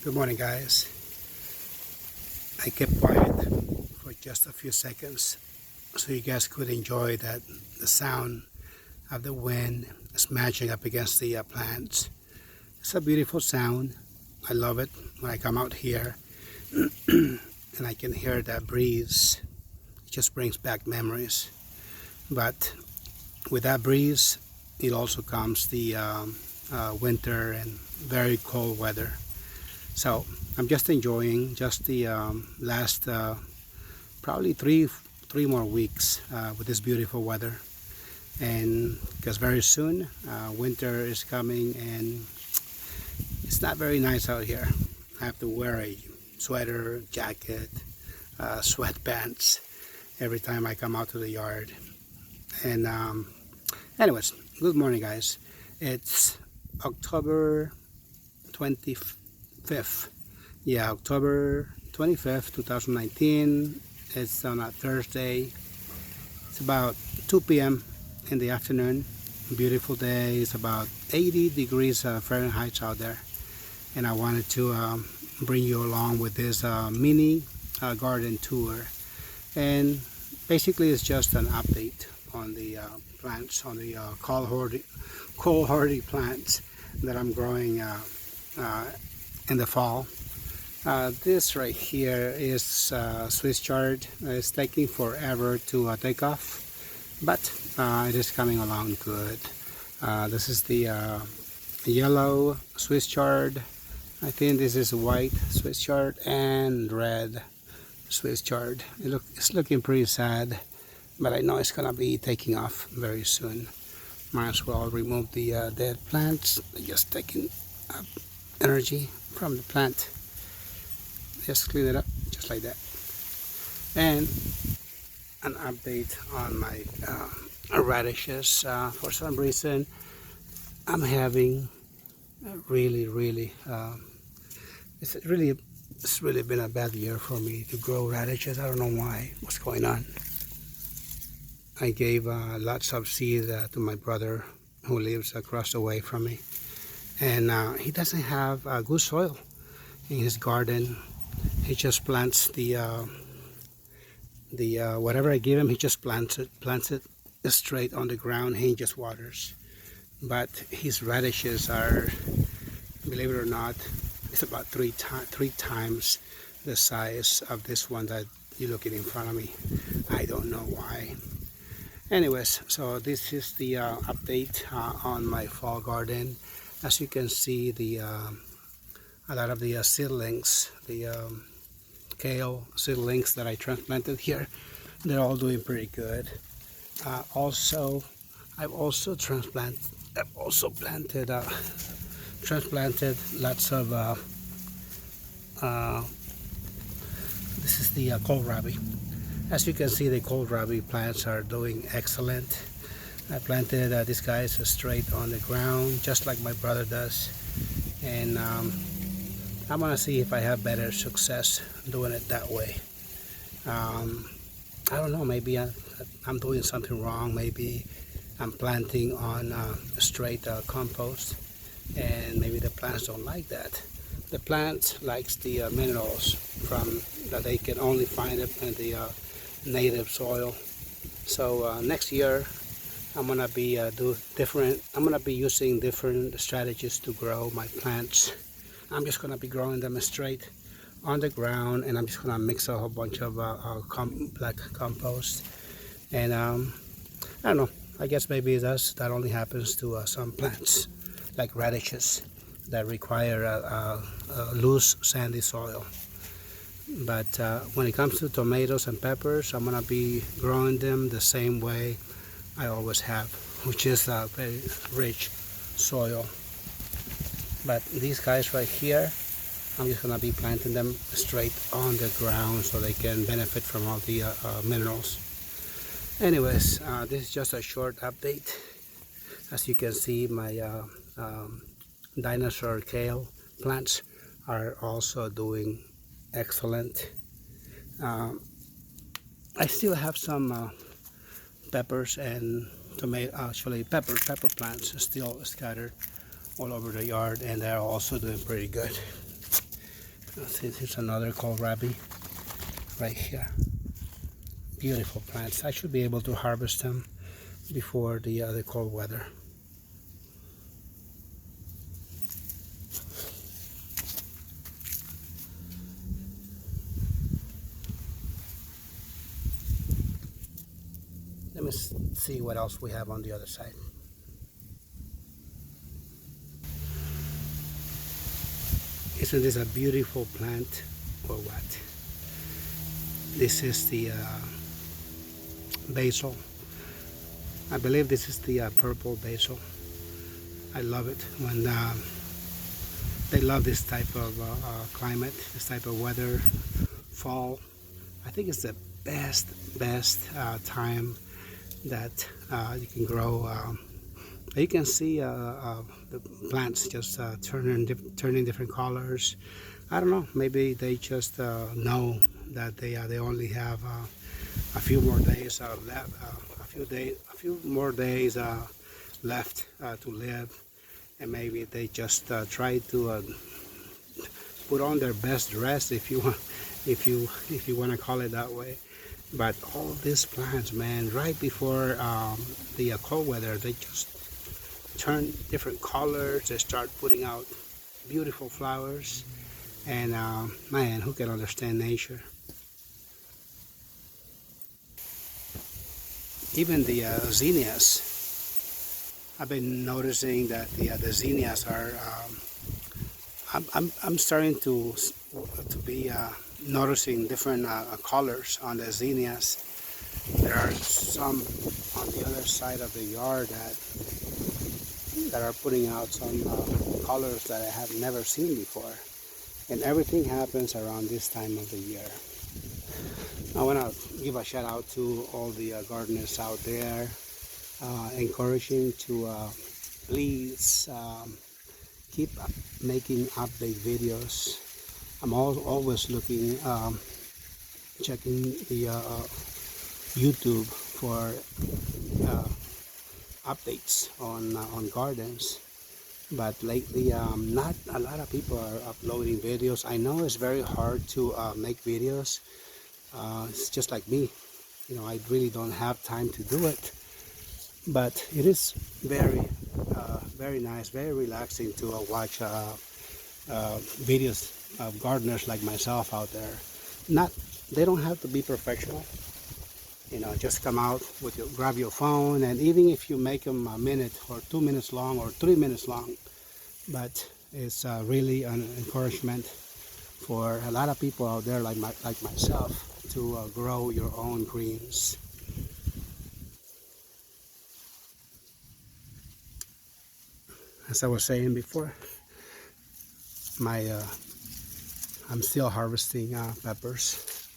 Good morning, guys. I kept quiet for just a few seconds so you guys could enjoy the sound of the wind smashing up against the plants. It's a beautiful sound. I love it when I come out here and I can hear that breeze. It just brings back memories. But with that breeze, it also comes the winter and very cold weather. So I'm just enjoying just the last probably three more weeks with this beautiful weather, and because very soon winter is coming and it's not very nice out here. I have to wear a sweater, jacket, sweatpants every time I come out to the yard. And anyways, good morning, guys. It's October 25th. Yeah, October 25th, 2019. It's on a Thursday. It's about 2 p.m. in the afternoon. Beautiful day. It's about 80 degrees Fahrenheit out there. And I wanted to bring you along with this mini garden tour. And basically it's just an update on the plants, on the cold hardy plants that I'm growing in the fall. This right here is Swiss chard. It's taking forever to take off, but it is coming along good. This is the yellow Swiss chard. I think this is white Swiss chard and red Swiss chard. It's looking pretty sad, but I know it's gonna be taking off very soon. Might as well remove the dead plants. They're just taking up energy from the plant. Just clean it up just like that. And an update on my radishes. For some reason I'm having it's really been a bad year for me to grow radishes. I don't know why. What's going on? I gave lots of seed to my brother who lives across the way from me, and he doesn't have good soil in his garden. He just plants the whatever I give him. He just plants it straight on the ground. He just waters. But his radishes are, believe it or not, it's about three times the size of this one that you're looking in front of me. I don't know why. Anyways, so this is the update on my fall garden. As you can see, a lot of the seedlings, the kale seedlings that I transplanted here, they're all doing pretty good. I've also transplanted lots of this is the kohlrabi. As you can see, the kohlrabi plants are doing excellent. I planted these guys straight on the ground, just like my brother does. And I'm gonna see if I have better success doing it that way. I don't know, maybe I'm doing something wrong. Maybe I'm planting on straight compost, and maybe the plants don't like that. The plant likes the minerals from that they can only find it in the native soil. So next year I'm gonna be I'm gonna be using different strategies to grow my plants. I'm just gonna be growing them straight on the ground, and I'm just gonna mix a whole bunch of black compost. And I don't know, I guess maybe that only happens to some plants like radishes that require a loose sandy soil. But when it comes to tomatoes and peppers, I'm gonna be growing them the same way I always have, which is a very rich soil. But these guys right here, I'm just gonna be planting them straight on the ground so they can benefit from all the minerals. Anyways, this is just a short update. As you can see, my dinosaur kale plants are also doing excellent. I still have some peppers and tomato, actually pepper plants still scattered all over the yard, and they're also doing pretty good. See, here's another kohlrabi right here. Beautiful plants. I should be able to harvest them before the cold weather. Let me see what else we have on the other side. Isn't this a beautiful plant or what? This is the basil. I believe this is the purple basil. I love it when they love this type of climate, this type of weather, fall. I think it's the best time that you can grow. You can see the plants just turning different colors. I don't know. Maybe they just know that they only have a few more days left, a few more days left to live, and maybe they just try to put on their best dress, if you want, if you want to call it that way. But all these plants, man, right before the cold weather, they just turn different colors. They start putting out beautiful flowers, and man, who can understand nature? Even the zinnias. I've been noticing that the zinnias are. I'm starting to be noticing different colors on the zinnias. There are some on the other side of the yard that are putting out some colors that I have never seen before, and everything happens around this time of the year. I want to give a shout out to all the gardeners out there, encouraging to please keep making update videos. I'm always looking, checking the YouTube for updates on gardens. But lately, not a lot of people are uploading videos. I know it's very hard to make videos. It's just like me, you know, I really don't have time to do it. But it is very nice, very relaxing to watch videos of gardeners like myself out there. They don't have to be professional. You know, just come out with grab your phone, and even if you make them a minute or 2 minutes long or 3 minutes long, but it's really an encouragement for a lot of people out there like myself to grow your own greens. As I was saying before, I'm still harvesting peppers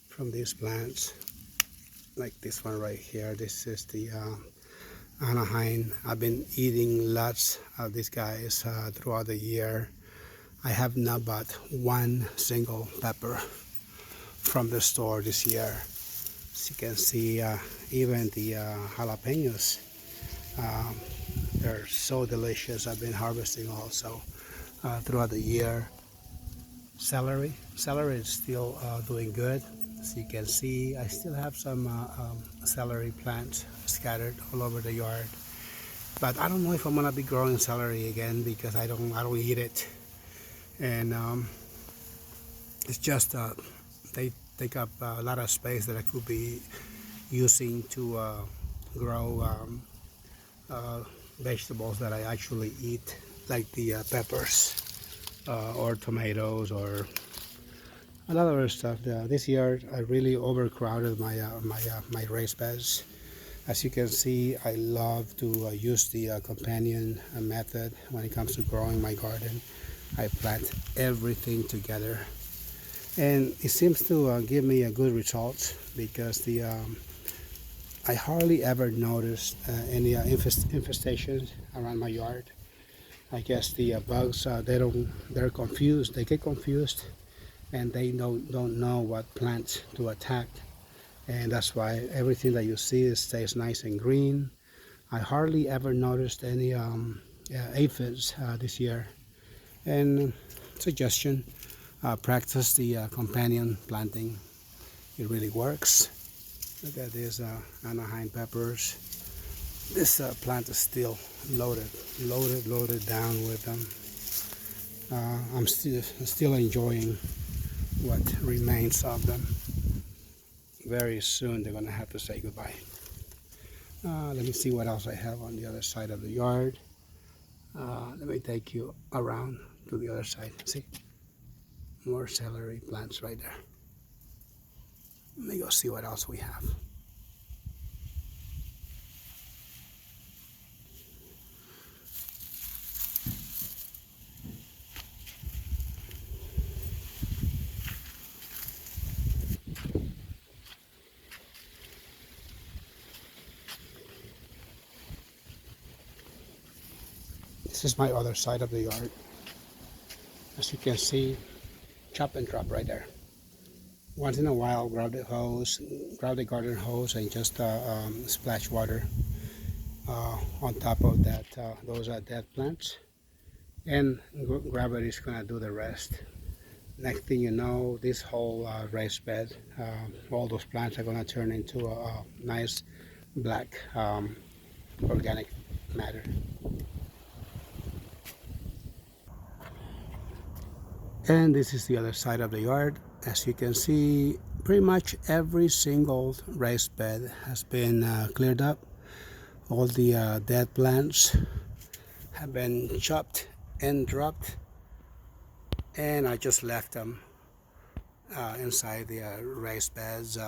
from these plants, like this one right here. This is the Anaheim. I've been eating lots of these guys throughout the year. I have not bought one single pepper from the store this year. As you can see, even the jalapenos, they're so delicious. I've been harvesting also throughout the year. Celery is still doing good. As you can see, I still have some celery plants scattered all over the yard. But I don't know if I'm gonna be growing celery again because I don't eat it, and it's just they take up a lot of space that I could be using to grow vegetables that I actually eat, like the peppers or tomatoes or a lot of other stuff. This year I really overcrowded my raised beds. As you can see, I love to use the companion method when it comes to growing my garden. I plant everything together, and it seems to give me a good result because I hardly ever noticed any infestations around my yard. I guess the bugs they're confused. They get confused, and they don't know what plants to attack, and that's why everything that you see stays nice and green. I hardly ever noticed any aphids this year. And suggestion, practice the companion planting. It really works. Look at these Anaheim peppers. This plant is still loaded down with them. I'm still enjoying what remains of them. Very soon they're gonna have to say goodbye. Let me see what else I have on the other side of the yard. Let me take you around to the other side. See, more celery plants right there. Let me go see what else we have. This is my other side of the yard. As you can see, chop and drop right there. Once in a while, grab the garden hose and just splash water on top of that. Those are dead plants, and gravity is gonna do the rest. Next thing you know, this whole raised bed, all those plants are gonna turn into a nice black organic matter. And this is the other side of the yard. As you can see, pretty much every single raised bed has been cleared up. All the dead plants have been chopped and dropped, and I just left them inside the raised beds.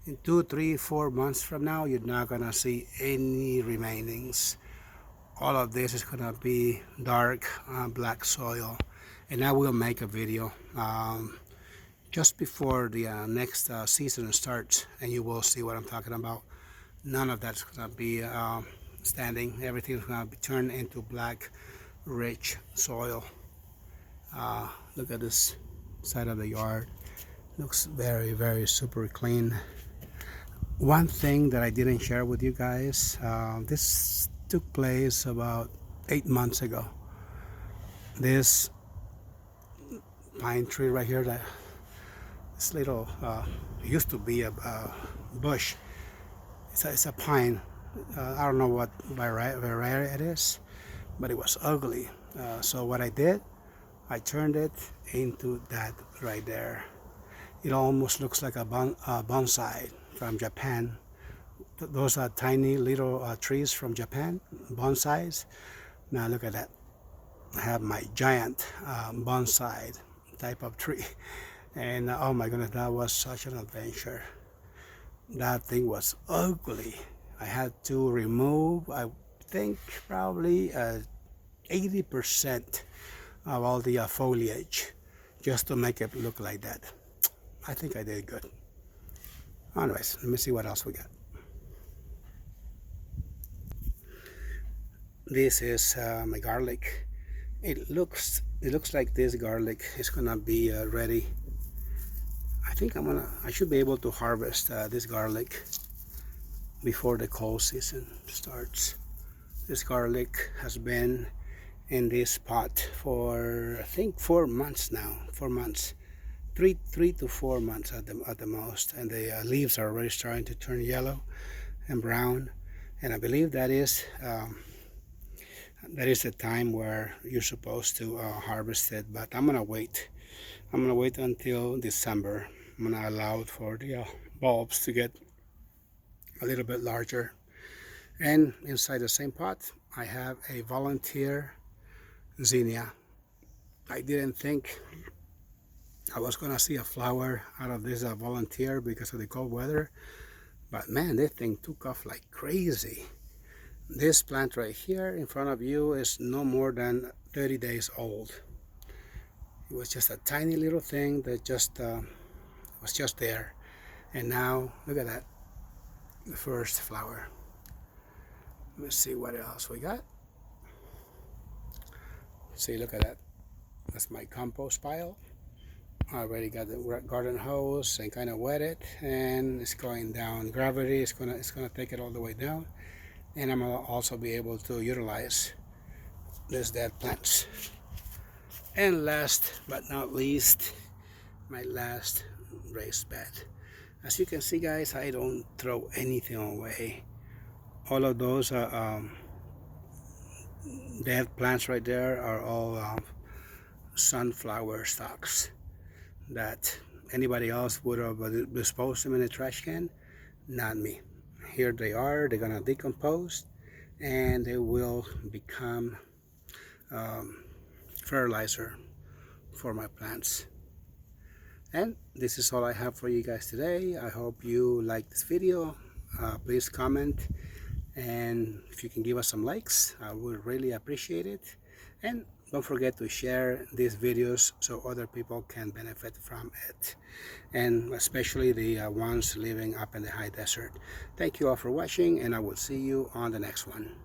In 2, 3, 4 months from now, you're not gonna see any remainings. All of this is gonna be dark black soil, and I will make a video just before the next season starts, and you will see what I'm talking about. None of that's gonna be standing. Everything is gonna be turned into black rich soil. Look at this side of the yard. Looks very super clean. One thing that I didn't share with you guys, this took place about 8 months ago. This pine tree right here, this little used to be a bush. It's a pine. I don't know what variety it is, but it was ugly. So what I did, I turned it into that right there. It almost looks like a bonsai from Japan. Those are tiny little trees from Japan, bonsais. Now look at that. I have my giant bonsai type of tree, and oh my goodness, that was such an adventure. That thing was ugly. I had to remove, I think, probably 80% of all the foliage just to make it look like that. I think I did good. Anyways, let me see what else we got. This is my garlic. It looks like this garlic is gonna be ready. I think I should be able to harvest this garlic before the cold season starts. This garlic has been in this pot for, I think, 4 months now. 4 months, 3 to 4 months at the most, and the leaves are already starting to turn yellow and brown. And I believe that is the time where you're supposed to harvest it. But I'm gonna wait. I'm gonna wait until December. I'm gonna allow for the bulbs to get a little bit larger. And inside the same pot, I have a volunteer zinnia. I didn't think I was gonna see a flower out of this volunteer because of the cold weather, but man, this thing took off like crazy. This plant right here in front of you is no more than 30 days old. It was just a tiny little thing that just was just there, and now look at that, the first flower. Let's see what else we got. See, look at that. That's my compost pile. I already got the garden hose and kind of wet it, and it's going down. Gravity is gonna take it all the way down, and I'm gonna also be able to utilize these dead plants. And last but not least, my last raised bed. As you can see, guys, I don't throw anything away. All of those dead plants right there are all sunflower stalks that anybody else would have disposed them in a trash can. Not me. Here they are. They're gonna decompose and they will become fertilizer for my plants. And this is all I have for you guys today. I hope you like this video. Please comment, and if you can give us some likes, I would really appreciate it. And don't forget to share these videos so other people can benefit from it, and especially the ones living up in the high desert. Thank you all for watching, and I will see you on the next one.